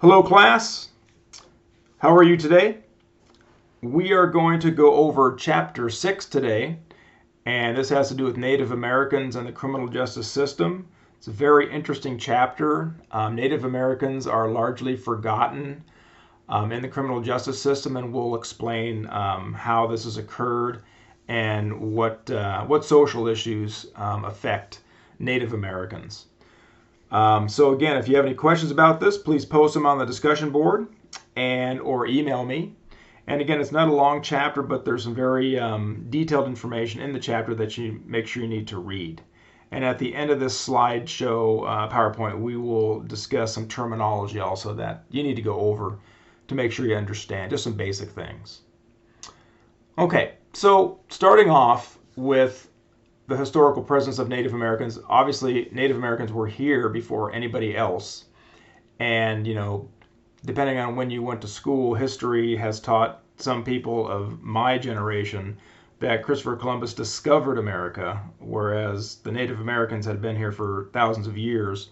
Hello class, how are you today? We are going to go over chapter 6 today, and this has to do with Native Americans and the criminal justice system. It's a very interesting chapter. Native Americans are largely forgotten in the criminal justice system, and we'll explain how this has occurred and what social issues affect Native Americans. So again, if you have any questions about this, please post them on the discussion board or email me. And again, it's not a long chapter, but there's some very detailed information in the chapter that you make sure you need to read. And at the end of this slideshow PowerPoint, we will discuss some terminology also that you need to go over to make sure you understand, just some basic things. Okay, so starting off with the historical presence of Native Americans. Obviously, Native Americans were here before anybody else. And, depending on when you went to school, history has taught some people of my generation that Christopher Columbus discovered America, whereas the Native Americans had been here for thousands of years,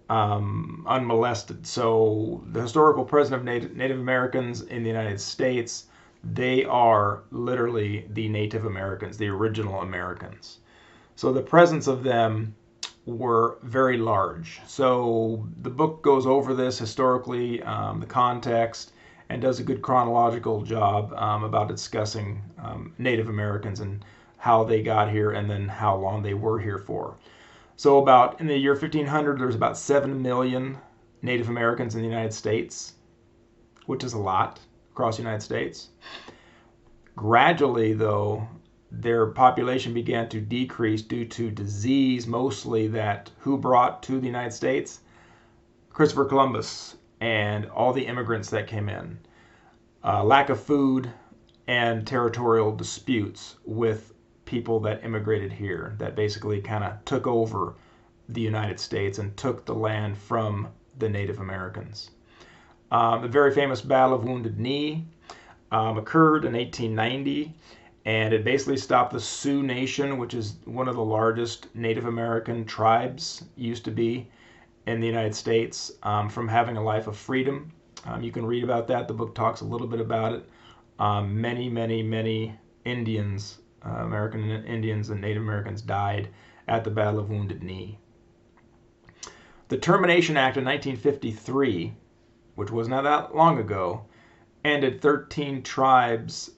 unmolested. So the historical presence of Native Americans in the United States, they are literally the Native Americans, the original Americans. So the presence of them were very large. So the book goes over this historically, the context, and does a good chronological job about discussing Native Americans and how they got here and then how long they were here for. So about in the year 1500, there's about 7 million Native Americans in the United States, which is a lot across the United States. Gradually, though, their population began to decrease due to disease, mostly that who brought to the United States? Christopher Columbus and all the immigrants that came in. Lack of food and territorial disputes with people that immigrated here that basically kind of took over the United States and took the land from the Native Americans. The very famous Battle of Wounded Knee occurred in 1890. And it basically stopped the Sioux Nation, which is one of the largest Native American tribes, used to be in the United States, from having a life of freedom. You can read about that. The book talks a little bit about it. Many Indians, American Indians and Native Americans died at the Battle of Wounded Knee. The Termination Act of 1953, which was not that long ago, ended 13 tribes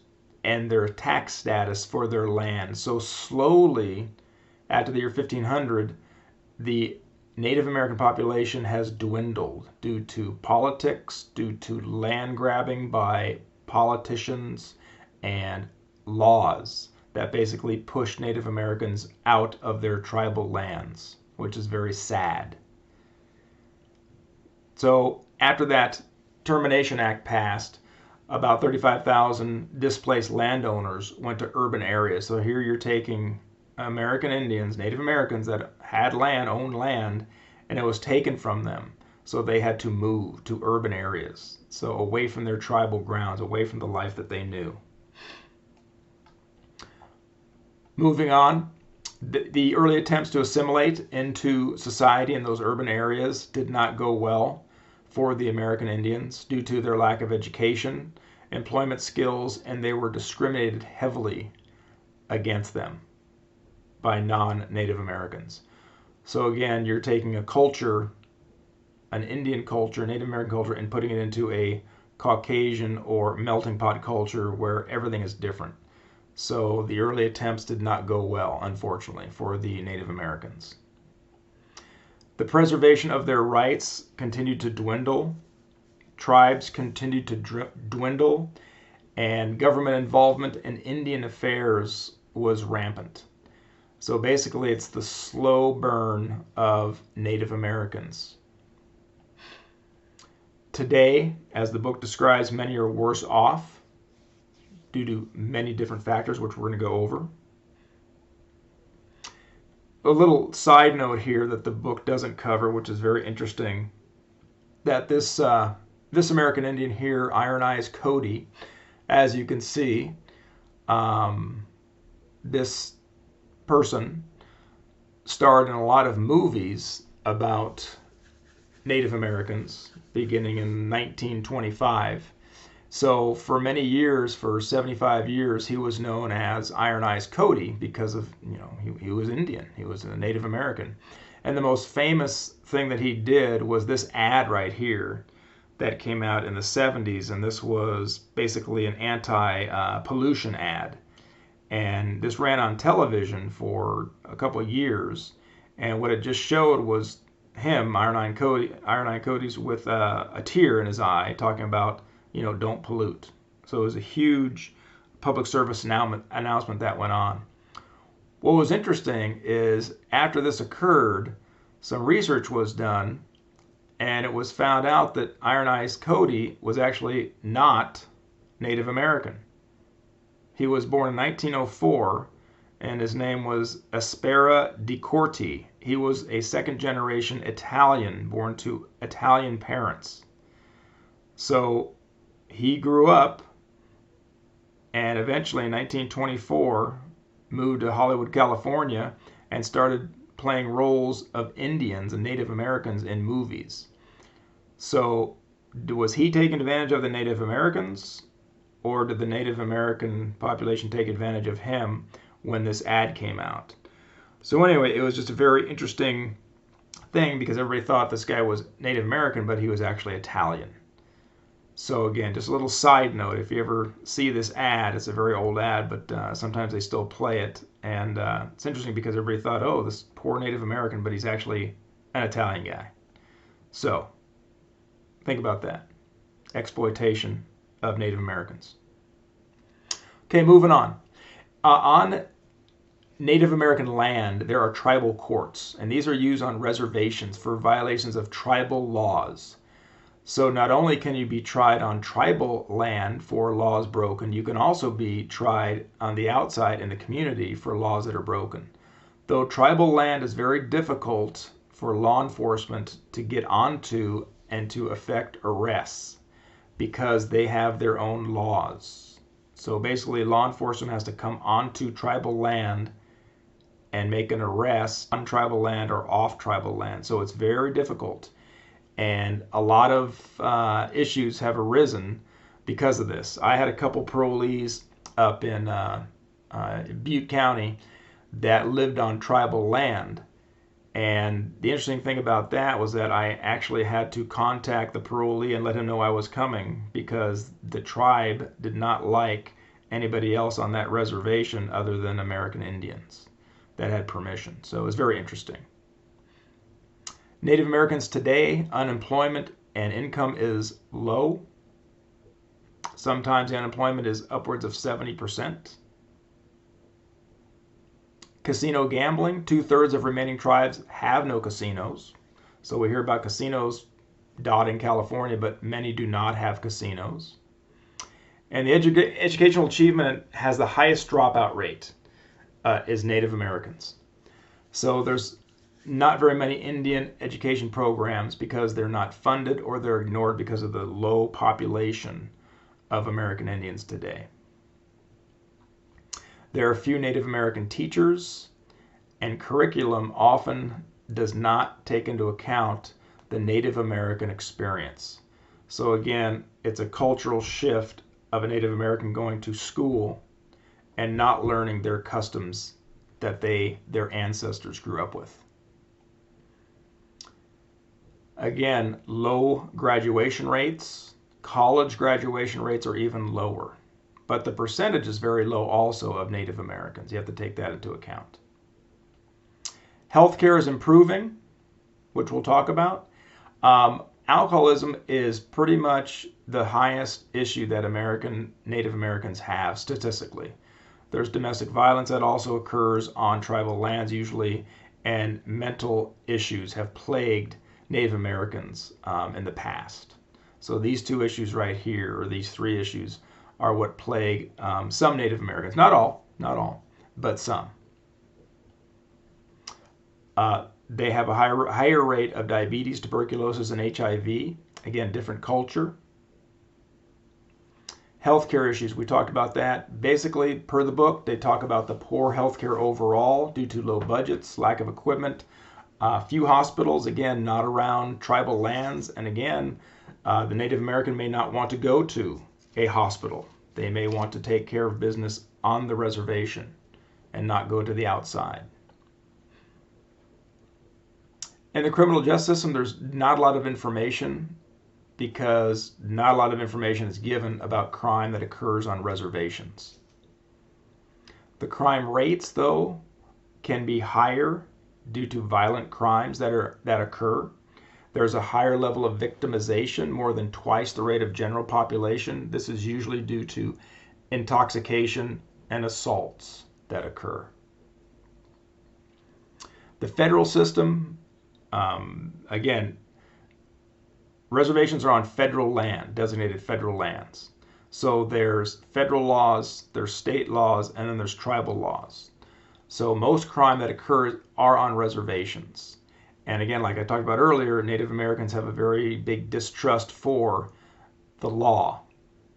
and their tax status for their land. So slowly, after the year 1500, the Native American population has dwindled due to politics, due to land grabbing by politicians, and laws that basically pushed Native Americans out of their tribal lands, which is very sad. So after that Termination Act passed, about 35,000 displaced landowners went to urban areas. So here you're taking American Indians, Native Americans that had land, owned land, and it was taken from them. So they had to move to urban areas. So away from their tribal grounds, away from the life that they knew. Moving on, the early attempts to assimilate into society in those urban areas did not go well for the American Indians due to their lack of education, employment skills, and they were discriminated heavily against them by non-Native Americans. So again, you're taking a culture, an Indian culture, Native American culture, and putting it into a Caucasian or melting pot culture where everything is different. So the early attempts did not go well, unfortunately, for the Native Americans. The preservation of their rights continued to dwindle. Tribes continued to dwindle, and government involvement in Indian affairs was rampant. So basically, it's the slow burn of Native Americans. Today, as the book describes, many are worse off due to many different factors, which we're going to go over. A little side note here that the book doesn't cover, which is very interesting, that this American Indian here, Iron Eyes Cody, as you can see, this person starred in a lot of movies about Native Americans beginning in 1925. So for many years, for 75 years, he was known as Iron Eyes Cody because of, he was Indian. He was a Native American. And the most famous thing that he did was this ad right here that came out in the 70s. And this was basically an anti-pollution ad. And this ran on television for a couple of years. And what it just showed was him, Iron Eye Cody's with a tear in his eye, talking about, don't pollute. So it was a huge public service announcement that went on. What was interesting is after this occurred, some research was done, and it was found out that Iron Eyes Cody was actually not Native American. He was born in 1904, and his name was Aspera Di Corti. He was a second-generation Italian, born to Italian parents. So he grew up and eventually in 1924 moved to Hollywood, California, and started playing roles of Indians and Native Americans in movies. So was he taking advantage of the Native Americans, or did the Native American population take advantage of him when this ad came out? So anyway, it was just a very interesting thing because everybody thought this guy was Native American, but he was actually Italian. So again, just a little side note, if you ever see this ad, it's a very old ad, but sometimes they still play it. And it's interesting because everybody thought, oh, this poor Native American, but he's actually an Italian guy. So think about that. Exploitation of Native Americans. Okay, moving on. On Native American land, there are tribal courts, and these are used on reservations for violations of tribal laws. So not only can you be tried on tribal land for laws broken, you can also be tried on the outside in the community for laws that are broken. Though tribal land is very difficult for law enforcement to get onto and to effect arrests because they have their own laws. So basically law enforcement has to come onto tribal land and make an arrest on tribal land or off tribal land. So it's very difficult. And a lot of issues have arisen because of this. I had a couple parolees up in Butte County that lived on tribal land. And the interesting thing about that was that I actually had to contact the parolee and let him know I was coming because the tribe did not like anybody else on that reservation other than American Indians that had permission. So it was very interesting. Native Americans today, unemployment and income is low. Sometimes the unemployment is upwards of 70%. Casino gambling, 2/3 of remaining tribes have no casinos. So we hear about casinos dotting California, but many do not have casinos. And the educational achievement has the highest dropout rate is Native Americans. So there's not very many Indian education programs because they're not funded or they're ignored because of the low population of American Indians today. There are few Native American teachers, and curriculum often does not take into account the Native American experience. So again, it's a cultural shift of a Native American going to school and not learning their customs that their ancestors grew up with. Again, low graduation rates. College graduation rates are even lower. But the percentage is very low also of Native Americans. You have to take that into account. Healthcare is improving, which we'll talk about. Alcoholism is pretty much the highest issue that Native Americans have statistically. There's domestic violence that also occurs on tribal lands usually, and mental issues have plagued Native Americans in the past. So these two issues right here, or these three issues, are what plague some Native Americans. Not all, but some. They have a higher rate of diabetes, tuberculosis, and HIV. Again, different culture. Healthcare issues, we talked about that. Basically, per the book, they talk about the poor healthcare overall due to low budgets, lack of equipment, Few hospitals, again, not around tribal lands. And again, the Native American may not want to go to a hospital. They may want to take care of business on the reservation and not go to the outside. In the criminal justice system, there's not a lot of information because not a lot of information is given about crime that occurs on reservations. The crime rates, though, can be higher due to violent crimes that occur. There's a higher level of victimization, more than twice the rate of general population. This is usually due to intoxication and assaults that occur. The federal system, again, reservations are on federal land, designated federal lands. So there's federal laws, there's state laws, and then there's tribal laws. So most crime that occurs are on reservations. And again, like I talked about earlier, Native Americans have a very big distrust for the law,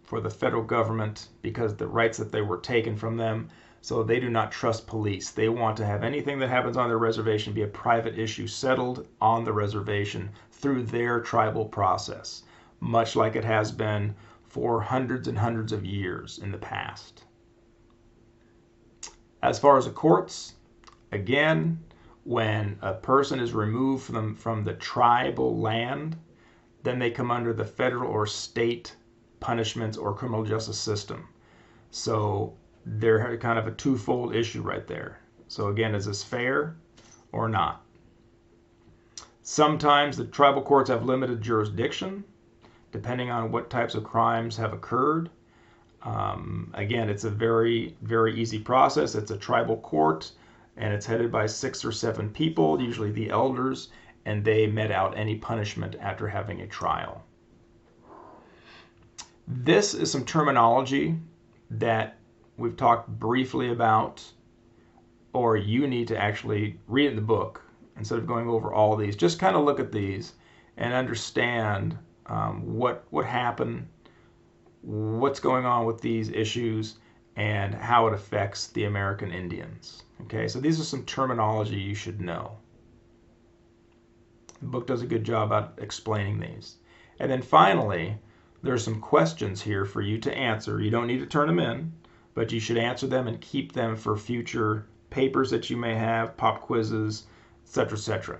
for the federal government, because the rights that they were taken from them. So they do not trust police. They want to have anything that happens on their reservation be a private issue settled on the reservation through their tribal process, much like it has been for hundreds and hundreds of years in the past. As far as the courts, again, when a person is removed from the tribal land, then they come under the federal or state punishments or criminal justice system. So they're kind of a twofold issue right there. So again, is this fair or not? Sometimes the tribal courts have limited jurisdiction, depending on what types of crimes have occurred. Again, it's a very, very easy process. It's a tribal court, and it's headed by 6 or 7 people, usually the elders, and they met out any punishment after having a trial. This is some terminology that we've talked briefly about, or you need to actually read in the book instead of going over all of these. Just kind of look at these and understand what happened, what's going on with these issues, and how it affects the American Indians. Okay, so these are some terminology you should know. The book does a good job at explaining these. And then finally, there's some questions here for you to answer. You don't need to turn them in, but you should answer them and keep them for future papers that you may have, pop quizzes, etc., etc.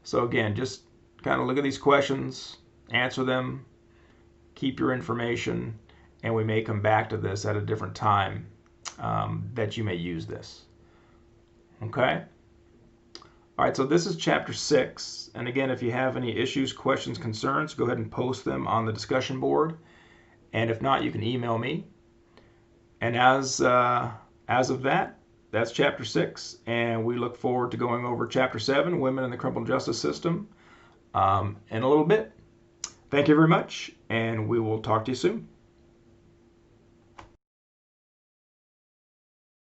So again, just kind of look at these questions, answer them, keep your information, and we may come back to this at a different time that you may use this. Okay? All right, so this is chapter 6. And again, if you have any issues, questions, concerns, go ahead and post them on the discussion board. And if not, you can email me. And as of that, that's chapter 6. And we look forward to going over chapter 7, Women in the Criminal Justice System, in a little bit. Thank you very much, and we will talk to you soon.